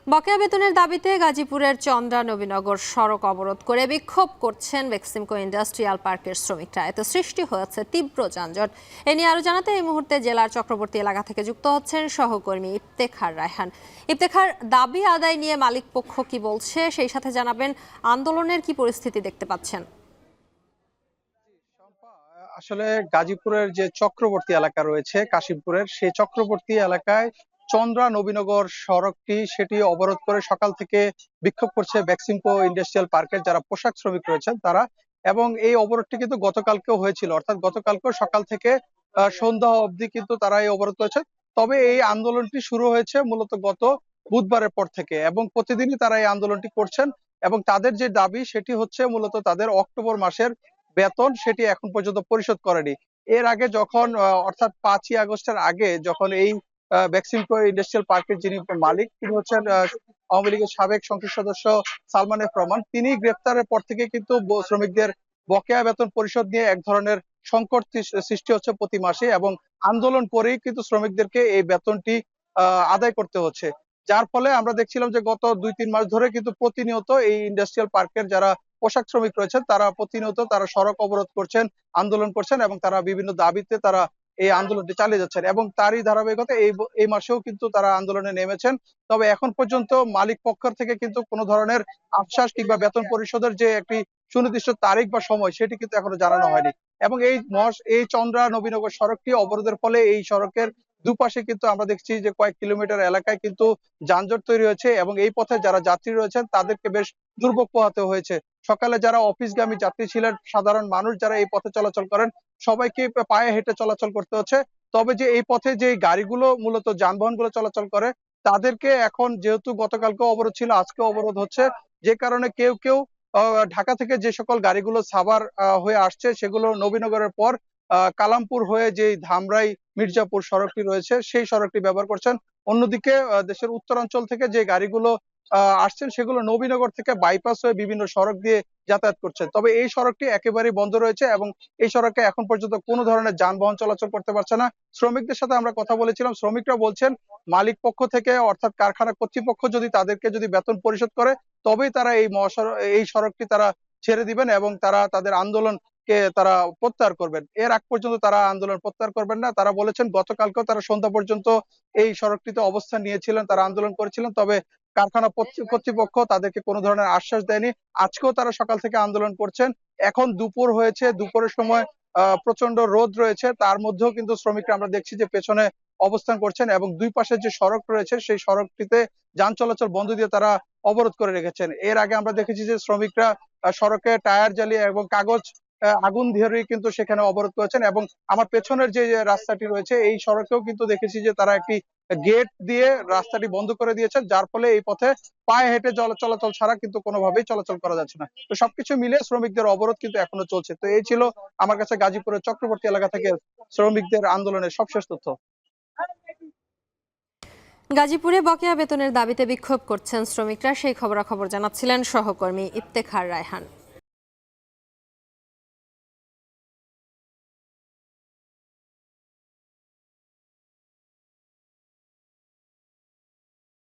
বকেয়া বেতনের দাবিতে গাজীপুরের চন্দ্রা নবীনগর সড়ক অবরোধ করে বিক্ষোভ করছেন বেক্সিমকো ইন্ডাস্ট্রিয়াল পার্কের শ্রমিকরা। এতে সৃষ্টি হয়েছে তীব্র যানজট। এ নিয়ে আরো জানাতে এই মুহূর্তে জেলার চক্রবর্তী এলাকা থেকে যুক্ত হচ্ছেন সহকর্মী ইফতেখার রায়হান। ইফতেখার, দাবি আদায় নিয়ে মালিক পক্ষ কি বলছে, সেই সাথে জানাবেন আন্দোলনের কি পরিস্থিতি দেখতে পাচ্ছেন? আসলে গাজীপুরের যে চক্রবর্তী এলাকা রয়েছে কাশিমপুরের, সেই চক্রবর্তী এলাকায় চন্দ্রা নবীনগর সড়কটি সেটি অবরোধ করে সকাল থেকে বিক্ষোভ করছে বেক্সিমকো ইন্ডাস্ট্রিয়াল পার্কের যারা পোশাক শ্রমিক রয়েছেন তারা। এবং এই অবরোধটি কিন্তু গতকালকেও হয়েছিল, অর্থাৎ গতকালকেও সকাল থেকে সন্ধ্যা অবধি কিন্তু তারা এই অবরোধ করেছে। তবে এই আন্দোলনটি শুরু হয়েছে মূলত গত বুধবারের পর থেকে এবং প্রতিদিনই তারা এই আন্দোলনটি করছেন। এবং তাদের যে দাবি সেটি হচ্ছে মূলত তাদের অক্টোবর মাসের বেতন সেটি এখন পর্যন্ত পরিশোধ করেনি। এর আগে যখন অর্থাৎ 5ই আগস্টের আগে যখন এই বেক্সিমকো ইন্ডাস্ট্রিয়াল পার্কের যিনি মালিক তিনি হচ্ছেন আওয়ামী লীগের সাবেক সংসদ সদস্য সালমান এফ রহমান, তিনি গ্রেপ্তারের পর থেকে কিন্তু শ্রমিকদের বকেয়া বেতন পরিশোধ নিয়ে এক ধরনের সংকট সৃষ্টি হচ্ছে প্রতি মাসে এবং আন্দোলন করেই কিন্তু শ্রমিকদেরকে এই বেতনটি আদায় করতে হচ্ছে। যার ফলে আমরা দেখছিলাম যে গত 2-3 মাস ধরে কিন্তু প্রতিনিয়ত এই ইন্ডাস্ট্রিয়াল পার্কের যারা পোশাক শ্রমিক রয়েছেন তারা প্রতিনিয়ত তারা সড়ক অবরোধ করছেন, আন্দোলন করছেন এবং তারা বিভিন্ন দাবিতে তারা এই আন্দোলনটি চালিয়ে যাচ্ছেন এবং তারই ধারাবাহিকতা এই মাসেও কিন্তু তারা আন্দোলনে নেমেছেন। তবে এখন পর্যন্ত মালিক পক্ষ থেকে কিন্তু কোনো ধরনের আশ্বাস কিংবা বেতন পরিশোধের যে একটি সুনির্দিষ্ট তারিখ বা সময় সেটি কিন্তু এখনো জানানো হয়নি। এবং এই চন্দ্রা নবীনগর সড়কটি অবরোধের ফলে এই সড়কের দুপাশে কিন্তু আমরা দেখছি যে কয়েক কিলোমিটার এলাকায় কিন্তু যানজট তৈরি হয়েছে এবং এই পথে যারা যাত্রী রয়েছেন তাদেরকে বেশ দুর্ভোগ পোহাতে হয়েছে। সকালে যারা অফিসগামী যাত্রী ছিলেন, সাধারণ মানুষ যারা এই পথে চলাচল করেন, সবাইকে পায়ে হেঁটে চলাচল করতে হচ্ছে। তবে যে এই পথে যে গাড়িগুলো মূলত যানবাহনগুলো চলাচল করে তাদেরকে এখন যেহেতু গতকালকে অবরোধ ছিল আজকে অবরোধ হচ্ছে, যে কারণে কেউ কেউ ঢাকা থেকে যে সকল গাড়িগুলো সাভার হয়ে আসছে সেগুলো নবীনগরের পর কালামপুর হয়ে যে ধামরাই মির্জাপুর সড়কটি রয়েছে সেই সড়কটি ব্যবহার করছেন। অন্যদিকে দেশের উত্তরাঞ্চল থেকে যে গাড়িগুলো আসছেন সেগুলো নবীনগর থেকে বাইপাস হয়ে বিভিন্ন সড়ক দিয়ে যাতায়াত করছেন। তবে এই সড়কটি একেবারেই বন্ধ রয়েছে এবং এই সড়কে এখন পর্যন্ত কোনো ধরনের যানবাহন চলাচল করতে পারছে না। শ্রমিকদের সাথে আমরা কথা বলেছিলাম, শ্রমিকরা বলছেন মালিক পক্ষ থেকে অর্থাৎ কারখানা কর্তৃপক্ষ যদি তাদেরকে যদি বেতন পরিশোধ করে তবেই তারা এই সড়কটি তারা ছেড়ে দিবেন এবং তারা তাদের আন্দোলনকে তারা প্রত্যাহার করবেন। এর আগ পর্যন্ত তারা আন্দোলন প্রত্যাহার করবেন না। তারা বলেছেন গতকালকেও তারা সন্ধ্যা পর্যন্ত এই সড়কটিতে অবস্থান নিয়েছিলেন, তারা আন্দোলন করেছিলেন। তবে কারখানা কর্তৃপক্ষ তাদেরকে কোনো ধরনের আশ্বাস দেয়নি। আজকেও তারা সকাল থেকে আন্দোলন করছেন। এখন দুপুর হয়েছে, দুপুরের সময় প্রচন্ড রোদ রয়েছে, তার মধ্যেও কিন্তু শ্রমিকরা আমরা দেখছি যে পেছনে অবস্থান করছেন এবং দুই পাশে যে সড়ক রয়েছে সেই সড়কটিতে যান চলাচল বন্ধ দিয়ে তারা অবরোধ করে রেখেছেন। এর আগে আমরা দেখেছি যে শ্রমিকরা সড়কে টায়ার জ্বালিয়ে এবং কাগজ আগুন ধরিয়ে কিন্তু সেখানে অবরোধ করেছেন এবং আমার পেছনের যে রাস্তাটি রয়েছে এই সড়কেও কিন্তু দেখেছি যে তারা একটি গেট দিয়ে রাস্তাটি বন্ধ করে দিয়েছেন, যার ফলে এই পথে পায়ে হেঁটে চলাচল ছাড়া কিন্তু কোনোভাবেই চলাচল করা যাচ্ছে না। তো সবকিছু মিলে শ্রমিকদের অবরোধ কিন্তু এখনো চলছে। তো এই ছিল আমার কাছে গাজীপুরের চক্রবর্তী এলাকা থেকে শ্রমিকদের আন্দোলনের সবশেষ তথ্য। গাজীপুরে বকেয়া বেতনের দাবিতে বিক্ষোভ করছেন শ্রমিকরা, সেই খবরাখবর জানাচ্ছিলেন সহকর্মী ইফতেখার রায়হান।